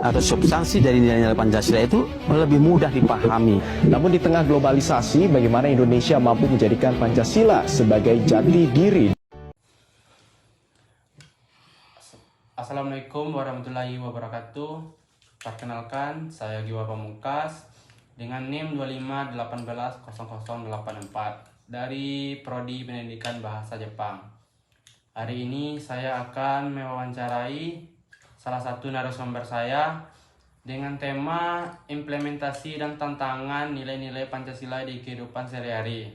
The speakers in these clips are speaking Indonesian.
atau substansi dari nilai-nilai Pancasila itu lebih mudah dipahami. Namun di tengah globalisasi, bagaimana Indonesia mampu menjadikan Pancasila sebagai jati diri? Assalamualaikum warahmatullahi wabarakatuh. Perkenalkan, saya Giwa Pamungkas dengan NIM 25180084 dari Prodi Pendidikan Bahasa Jepang. Hari ini saya akan mewawancarai salah satu narasumber saya dengan tema implementasi dan tantangan nilai-nilai Pancasila di kehidupan sehari-hari.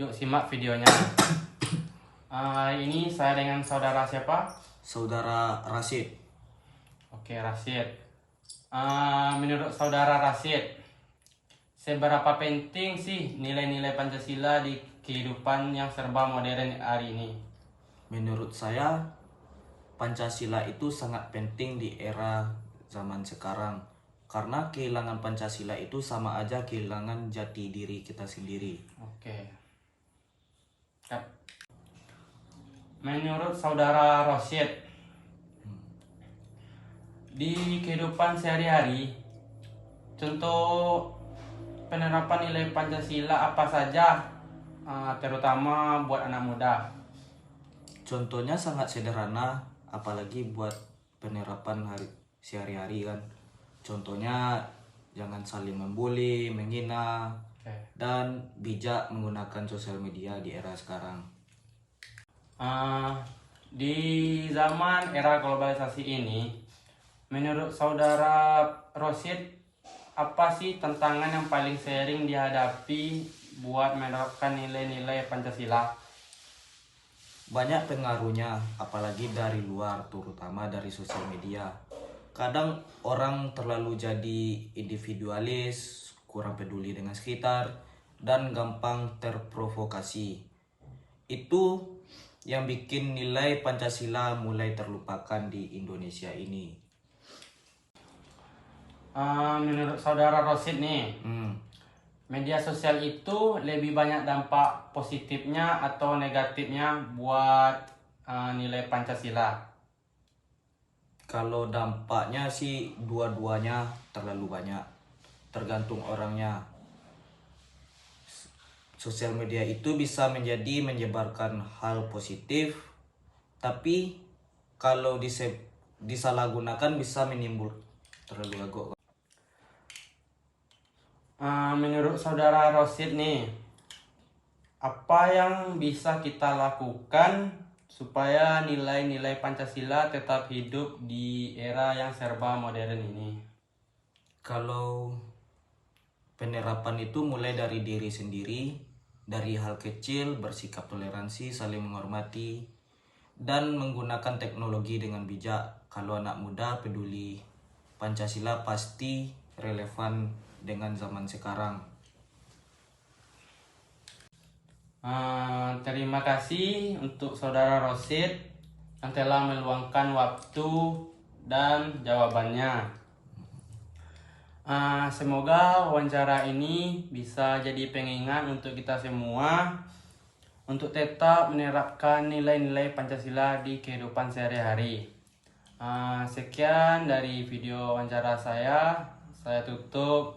Yuk simak videonya. Ini saya dengan saudara siapa? Saudara Rashid. Oke, Rashid. Menurut saudara Rashid, seberapa penting sih nilai-nilai Pancasila di kehidupan yang serba modern hari ini? Menurut saya, Pancasila itu sangat penting di era zaman sekarang. Karena kehilangan Pancasila itu sama aja kehilangan jati diri kita sendiri. Oke. Menurut saudara Rashid, di kehidupan sehari-hari, contoh penerapan nilai Pancasila apa saja, terutama buat anak muda? Contohnya sangat sederhana, apalagi buat penerapan sehari-hari kan. Contohnya jangan saling membuli, menghina, dan bijak menggunakan sosial media di era sekarang. Di zaman era globalisasi ini, menurut saudara Rashid, apa sih tantangan yang paling sering dihadapi buat menerapkan nilai-nilai Pancasila? Banyak pengaruhnya, apalagi dari luar, terutama dari sosial media. Kadang orang terlalu jadi individualis, kurang peduli dengan sekitar, dan gampang terprovokasi. Itu yang bikin nilai Pancasila mulai terlupakan di Indonesia ini. Menurut saudara Rashid nih, media sosial itu lebih banyak dampak positifnya atau negatifnya buat nilai Pancasila? Kalau dampaknya sih dua-duanya terlalu banyak, tergantung orangnya. Sosial media itu bisa menyebarkan hal positif, tapi kalau disalahgunakan bisa menimbulkan terlalu agak. Menurut saudara Rashid nih, apa yang bisa kita lakukan supaya nilai-nilai Pancasila tetap hidup di era yang serba modern ini? Kalau penerapan itu mulai dari diri sendiri, dari hal kecil, bersikap toleransi, saling menghormati, dan menggunakan teknologi dengan bijak. Kalau anak muda peduli Pancasila, pasti relevan dengan zaman sekarang. Terima kasih untuk saudara Rashid yang telah meluangkan waktu dan jawabannya. Semoga wawancara ini bisa jadi pengingat untuk kita semua untuk tetap menerapkan nilai-nilai Pancasila di kehidupan sehari-hari. Sekian dari video wawancara saya tutup.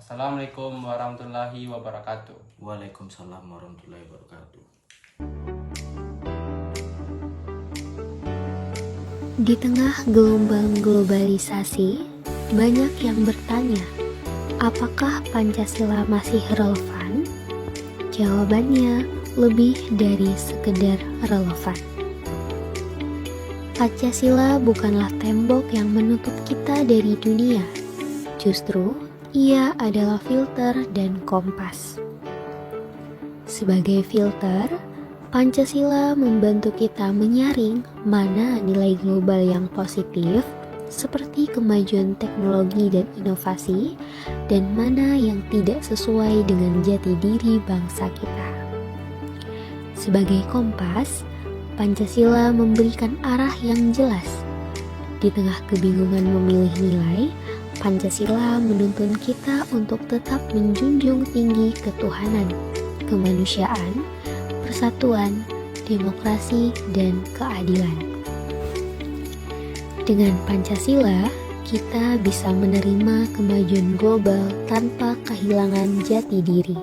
Assalamualaikum warahmatullahi wabarakatuh. Waalaikumsalam warahmatullahi wabarakatuh. Di tengah gelombang globalisasi, banyak yang bertanya, apakah Pancasila masih relevan? Jawabannya lebih dari sekedar relevan. Pancasila bukanlah tembok yang menutup kita dari dunia. Justru, ia adalah filter dan kompas. Sebagai filter, Pancasila membantu kita menyaring mana nilai global yang positif, seperti kemajuan teknologi dan inovasi, dan mana yang tidak sesuai dengan jati diri bangsa kita. Sebagai kompas, Pancasila memberikan arah yang jelas. Di tengah kebingungan memilih nilai, Pancasila menuntun kita untuk tetap menjunjung tinggi ketuhanan, kemanusiaan, persatuan, demokrasi, dan keadilan. Dengan Pancasila, kita bisa menerima kemajuan global tanpa kehilangan jati diri.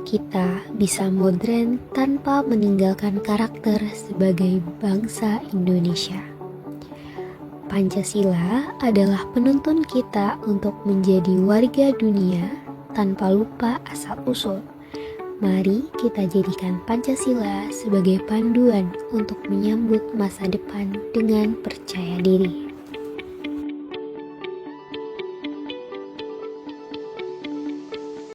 Kita bisa modern tanpa meninggalkan karakter sebagai bangsa Indonesia. Pancasila adalah penuntun kita untuk menjadi warga dunia tanpa lupa asal-usul. Mari kita jadikan Pancasila sebagai panduan untuk menyambut masa depan dengan percaya diri.